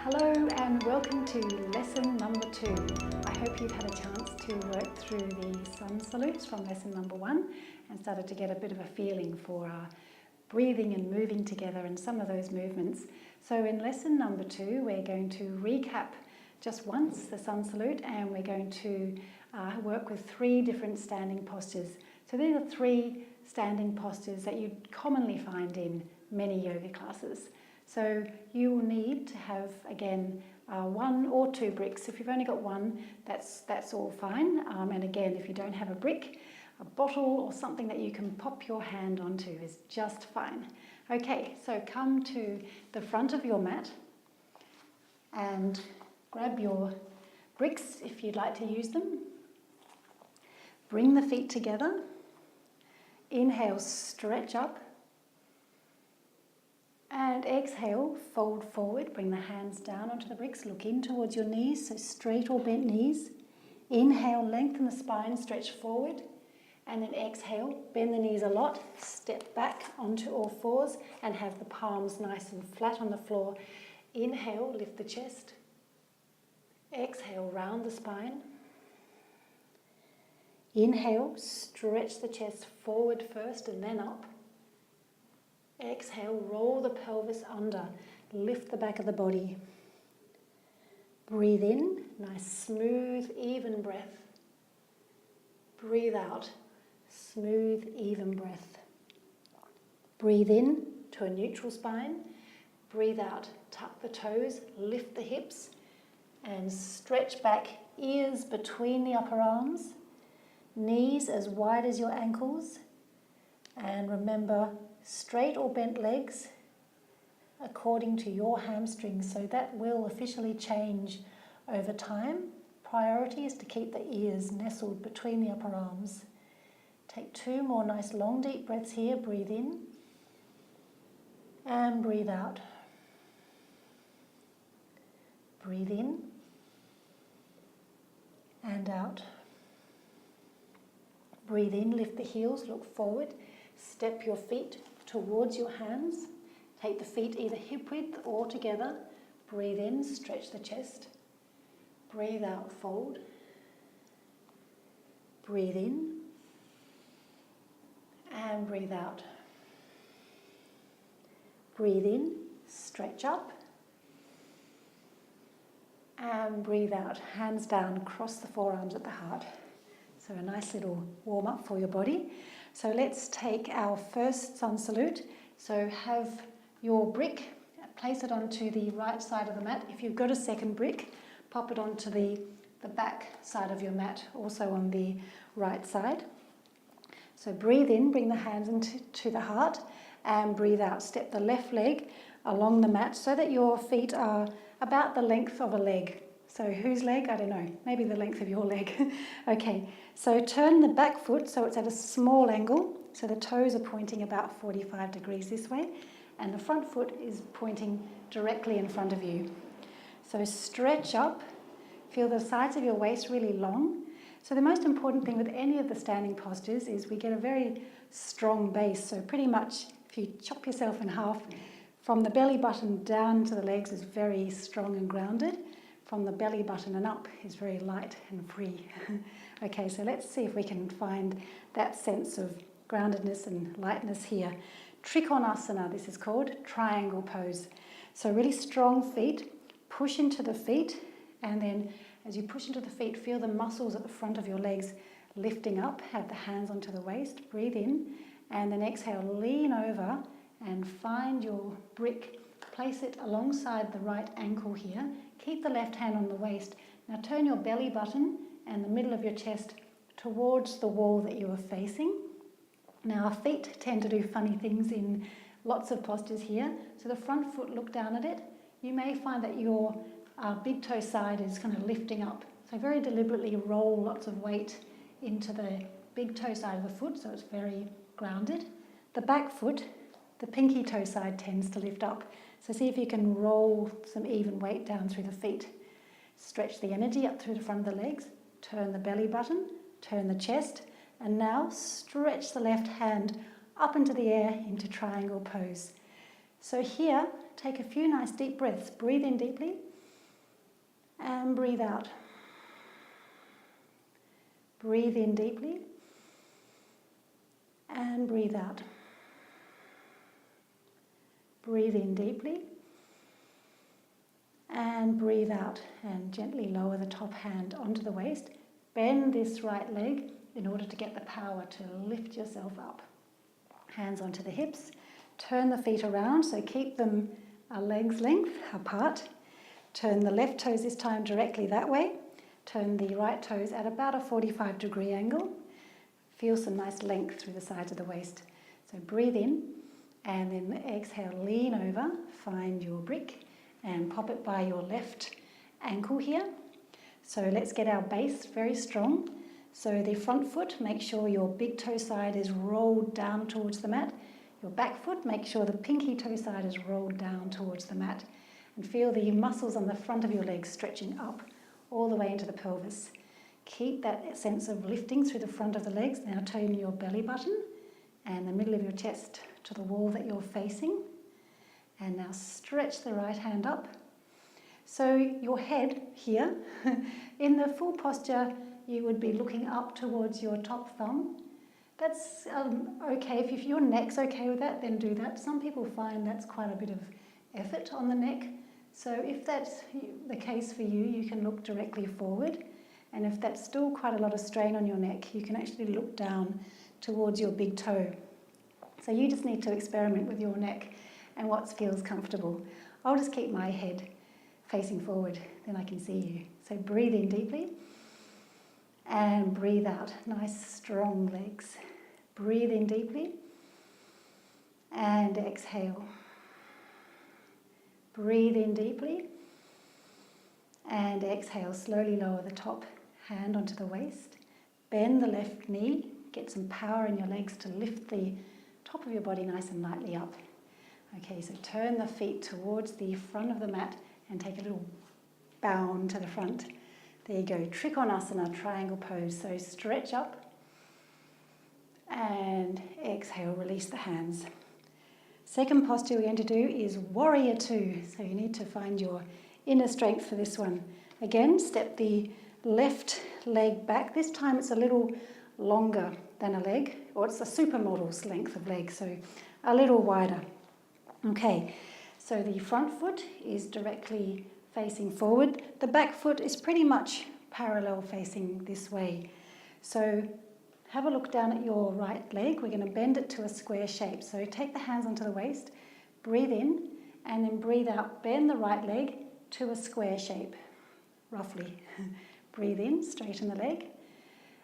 Hello and welcome to lesson number 2. I hope you've had a chance to work through the sun salutes from lesson number 1 and started to get a bit of a feeling for breathing and moving together and some of those movements. So in lesson number 2 we're going to recap just once the sun salute, and we're going to work with 3 different standing postures. So these are 3 standing postures that you'd commonly find in many yoga classes. So you will need to have, again, 1 or 2 bricks. If you've only got 1, that's all fine. And again, if you don't have a brick, a bottle or something that you can pop your hand onto is just fine. Okay, so come to the front of your mat and grab your bricks if you'd like to use them. Bring the feet together. Inhale, stretch up. And exhale, fold forward, bring the hands down onto the bricks, look in towards your knees, so straight or bent knees. Inhale, lengthen the spine, stretch forward, and then exhale, bend the knees a lot, step back onto all fours and have the palms nice and flat on the floor. Inhale, lift the chest. Exhale, round the spine. Inhale, stretch the chest forward first and then up. Exhale, roll the pelvis under, lift the back of the body. Breathe in, nice, smooth, even breath. Breathe out, smooth, even breath. Breathe in to a neutral spine. Breathe out, tuck the toes, lift the hips, and stretch back, ears between the upper arms, knees as wide as your ankles, and remember, straight or bent legs according to your hamstrings, so that will officially change over time. Priority is to keep the ears nestled between the upper arms. Take 2 more nice long deep breaths here. Breathe in and breathe out. Breathe in and out. Breathe in, lift the heels, look forward, step your feet towards your hands. Take the feet either hip width or together. Breathe in, stretch the chest. Breathe out, fold. Breathe in and breathe out. Breathe in, stretch up. And breathe out, hands down, cross the forearms at the heart. So a nice little warm up for your body. So let's take our first sun salute. So have your brick, place it onto the right side of the mat. If you've got a second brick, pop it onto the back side of your mat, also on the right side. So breathe in, bring the hands into the heart, and breathe out. Step the left leg along the mat so that your feet are about the length of a leg. So whose leg? I don't know. Maybe the length of your leg. Okay, so turn the back foot so it's at a small angle. So the toes are pointing about 45 degrees this way, and the front foot is pointing directly in front of you. So stretch up. Feel the sides of your waist really long. So the most important thing with any of the standing postures is we get a very strong base. So pretty much if you chop yourself in half, from the belly button down to the legs is very strong and grounded. From the belly button and up is very light and free. Okay, so let's see if we can find that sense of groundedness and lightness here. Trikonasana, this is called, triangle pose. So really strong feet, push into the feet, and then as you push into the feet, feel the muscles at the front of your legs lifting up, have the hands onto the waist, breathe in, and then exhale, lean over and find your brick. Place it alongside the right ankle here. Keep the left hand on the waist. Now turn your belly button and the middle of your chest towards the wall that you are facing. Now our feet tend to do funny things in lots of postures here. So the front foot, look down at it. You may find that your big toe side is kind of lifting up. So very deliberately roll lots of weight into the big toe side of the foot so it's very grounded. The back foot, the pinky toe side tends to lift up. So see if you can roll some even weight down through the feet. Stretch the energy up through the front of the legs. Turn the belly button, turn the chest, and now stretch the left hand up into the air into triangle pose. So here, take a few nice deep breaths. Breathe in deeply And breathe out. Breathe in deeply. And breathe out. Breathe in deeply. And breathe out. And gently lower the top hand onto the waist. Bend this right leg in order to get the power to lift yourself up. Hands onto the hips. Turn the feet around, so keep them a leg's length apart. Turn the left toes this time directly that way. Turn the right toes at about a 45-degree angle. Feel some nice length through the sides of the waist. So breathe in and then exhale, lean over, find your brick and pop it by your left ankle here. So let's get our base very strong. So the front foot, make sure your big toe side is rolled down towards the mat. Your back foot, make sure the pinky toe side is rolled down towards the mat. And feel the muscles on the front of your legs stretching up all the way into the pelvis. Keep that sense of lifting through the front of the legs. Now turn your belly button and the middle of your chest to the wall that you're facing. And now stretch the right hand up. So your head here, in the full posture, you would be looking up towards your top thumb. That's okay. If your neck's okay with that, then do that. Some people find that's quite a bit of effort on the neck. So if that's the case for you, you can look directly forward. And if that's still quite a lot of strain on your neck, you can actually look down towards your big toe. So you just need to experiment with your neck and what feels comfortable. I'll just keep my head facing forward, then I can see you. So breathe in deeply. And breathe out. Nice strong legs. Breathe in deeply. And exhale. Breathe in deeply. And exhale. Slowly lower the top hand onto the waist. Bend the left knee. Get some power in your legs to lift the top of your body nice and lightly up. Okay, so turn the feet towards the front of the mat and take a little bound to the front. There you go, Trikonasana, triangle pose. So stretch up and exhale, release the hands. Second posture we're going to do is Warrior Two. So you need to find your inner strength for this one. Again, step the left leg back. This time it's a little longer than a leg, or it's a supermodel's length of leg, so a little wider. Okay, so the front foot is directly facing forward. The back foot is pretty much parallel facing this way. So have a look down at your right leg. We're going to bend it to a square shape. So take the hands onto the waist, breathe in, and then breathe out. Bend the right leg to a square shape, roughly. Breathe in, straighten the leg,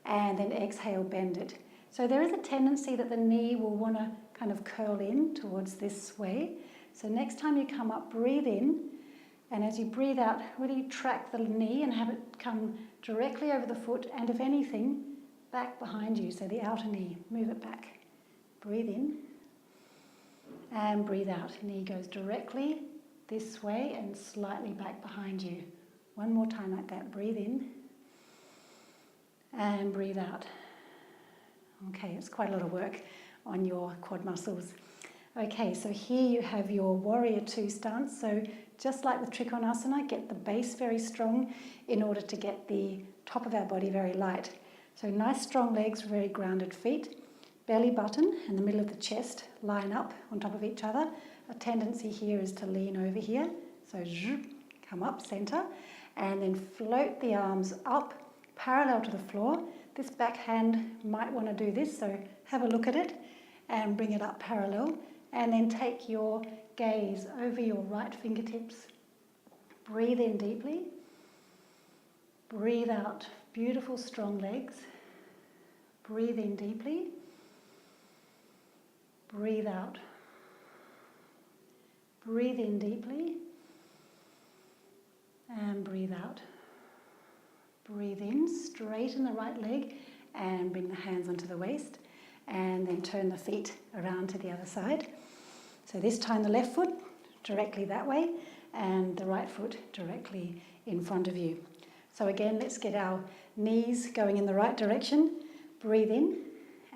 and then exhale, bend it. So there is a tendency that the knee will want to kind of curl in towards this way. So next time you come up, breathe in, and as you breathe out, really track the knee and have it come directly over the foot, and if anything, back behind you, so the outer knee, move it back. Breathe in, and breathe out. Knee goes directly this way and slightly back behind you. One more time like that. Breathe in, and breathe out. Okay, it's quite a lot of work on your quad muscles. Okay, so here you have your Warrior Two stance. So just like with Trikonasana, get the base very strong in order to get the top of our body very light. So nice strong legs, very grounded feet. Belly button and the middle of the chest line up on top of each other. A tendency here is to lean over here. So come up, center, and then float the arms up parallel to the floor. This back hand might want to do this, so have a look at it and bring it up parallel. And then take your gaze over your right fingertips. Breathe in deeply. Breathe out. Beautiful strong legs. Breathe in deeply. Breathe out. Breathe in deeply. And breathe out. Breathe in, straighten the right leg and bring the hands onto the waist. And then turn the feet around to the other side. So this time the left foot directly that way and the right foot directly in front of you. So again, let's get our knees going in the right direction. Breathe in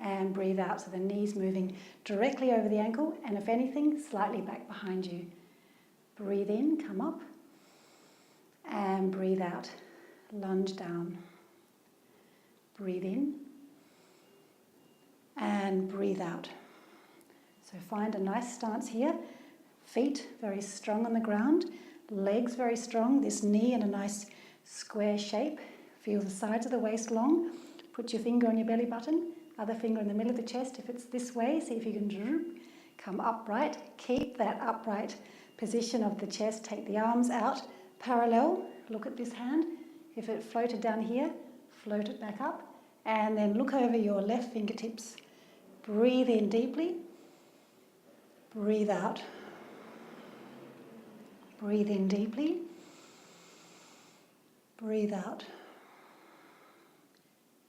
and breathe out. So the knees moving directly over the ankle and if anything, slightly back behind you. Breathe in, come up. and breathe out. Lunge down. Breathe in and breathe out. So find a nice stance here. Feet very strong on the ground, legs very strong, this knee in a nice square shape. Feel the sides of the waist long. Put your finger on your belly button, other finger in the middle of the chest. If it's this way, see if you can come upright. Keep that upright position of the chest. Take the arms out parallel. Look at this hand. If it floated down here, float it back up. And then look over your left fingertips. Breathe in deeply. Breathe out. Breathe in deeply. Breathe out.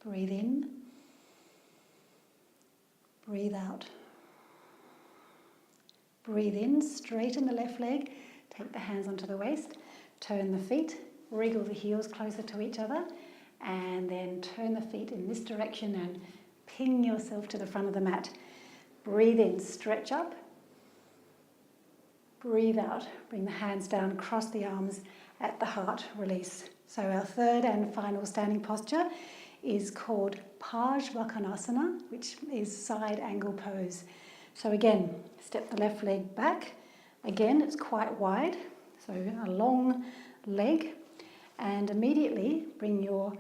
Breathe in. Breathe out. Breathe in, straighten the left leg. Take the hands onto the waist. Turn the feet. Wriggle the heels closer to each other. And then turn the feet in this direction and ping yourself to the front of the mat. Breathe in, stretch up. Breathe out, bring the hands down, cross the arms at the heart, release. So our third and final standing posture is called Parsvakonasana, which is side angle pose. So again, step the left leg back. Again, it's quite wide, so a long leg. And immediately bring your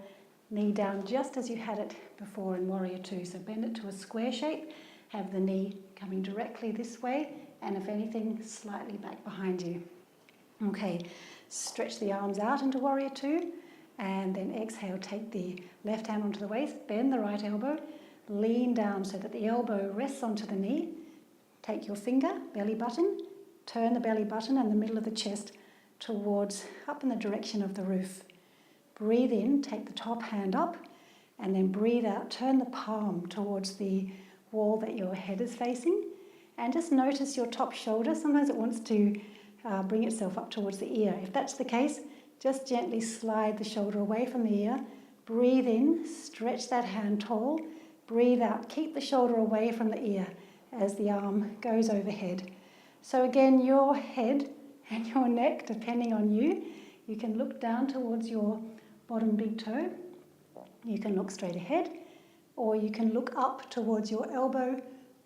knee down just as you had it before in Warrior Two. So bend it to a square shape, have the knee coming directly this way, and if anything, slightly back behind you. Okay, stretch the arms out into Warrior Two, and then exhale, take the left hand onto the waist, bend the right elbow, lean down so that the elbow rests onto the knee. Take your finger, belly button, turn the belly button and the middle of the chest towards, up in the direction of the roof. Breathe in, take the top hand up, and then breathe out, turn the palm towards the wall that your head is facing, and just notice your top shoulder. Sometimes it wants to bring itself up towards the ear. If that's the case, just gently slide the shoulder away from the ear. Breathe in, stretch that hand tall. Breathe out, keep the shoulder away from the ear as the arm goes overhead. So again, your head and your neck, depending on you, you can look down towards your bottom big toe. You can look straight ahead, or you can look up towards your elbow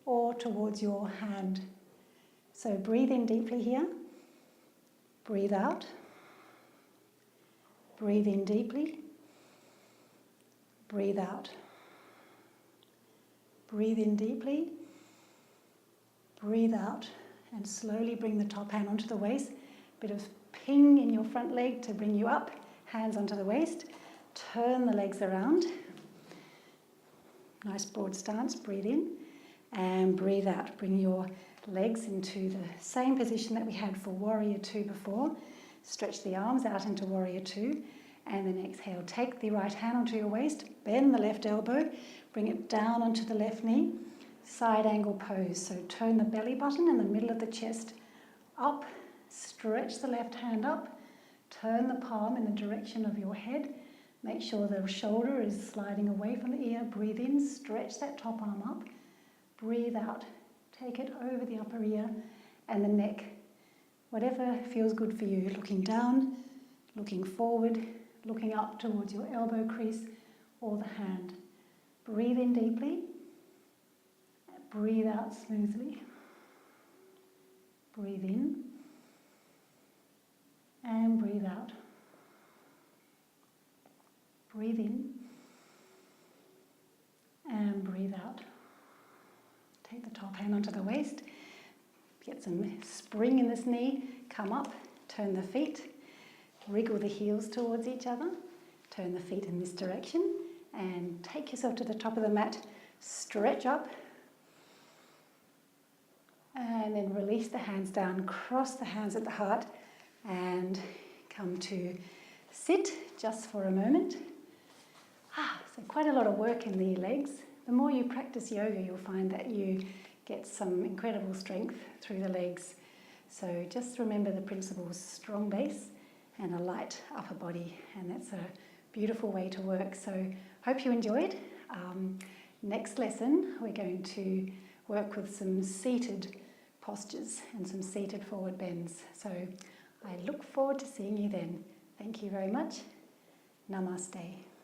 or towards your hand. So breathe in deeply here. Breathe out. Breathe in deeply. Breathe out. Breathe in deeply. Breathe out. And slowly bring the top hand onto the waist. Bit of ping in your front leg to bring you up. Hands onto the waist. Turn the legs around. Nice broad stance. Breathe in. And breathe out. Bring your legs into the same position that we had for Warrior Two before. Stretch the arms out into Warrior Two. And then exhale. Take the right hand onto your waist. Bend the left elbow. Bring it down onto the left knee. Side angle pose. So turn the belly button in the middle of the chest up. Stretch the left hand up. Turn the palm in the direction of your head. Make sure the shoulder is sliding away from the ear. Breathe in. Stretch that top arm up. Breathe out. Take it over the upper ear and the neck. Whatever feels good for you. Looking down, looking forward, looking up towards your elbow crease or the hand. Breathe in deeply. Breathe out smoothly. Breathe in. And breathe out. Breathe in. And breathe out. Take the top hand onto the waist. Get some spring in this knee. Come up. Turn the feet. Wriggle the heels towards each other. Turn the feet in this direction. And take yourself to the top of the mat. Stretch up. And then release the hands down. Cross the hands at the heart. And come to sit just for a moment. So quite a lot of work in the legs. The more you practice yoga, you'll find that you get some incredible strength through the legs. So just remember the principles: strong base and a light upper body. And that's a beautiful way to work. So hope you enjoyed. Next lesson, we're going to work with some seated postures and some seated forward bends. So I look forward to seeing you then. Thank you very much. Namaste.